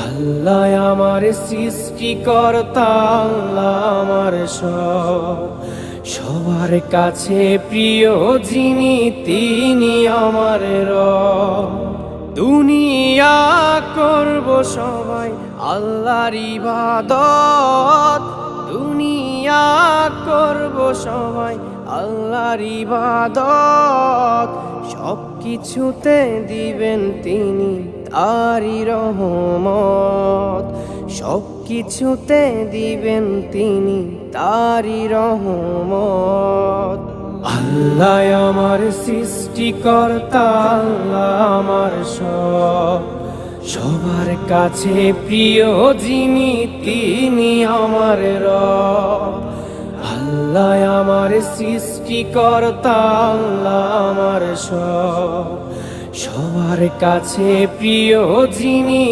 আল্লাহ আমার সৃষ্টিকর্তা, আল্লাহ আমার সবার কাছে প্রিয় যিনি, তিনি আমার রব। দুনিয়া করব সবাই আল্লাহর ইবাদত, দুনিয়া করব সবাই আল্লাহর ইবাদত। সব কিছুতে দিবেন তিনি তারি রহমত, সব কিছুতে দিবেন তিনি তারি রহমত। আল্লাহ আমার সৃষ্টিকর্তা, আল্লাহ আমার সবার কাছে প্রিয় যিনি, তিনি আমার রব। আল্লাহ আমার সৃষ্টিকর্তা, আল্লাহ আমার সবার কাছে প্রিয় যিনি।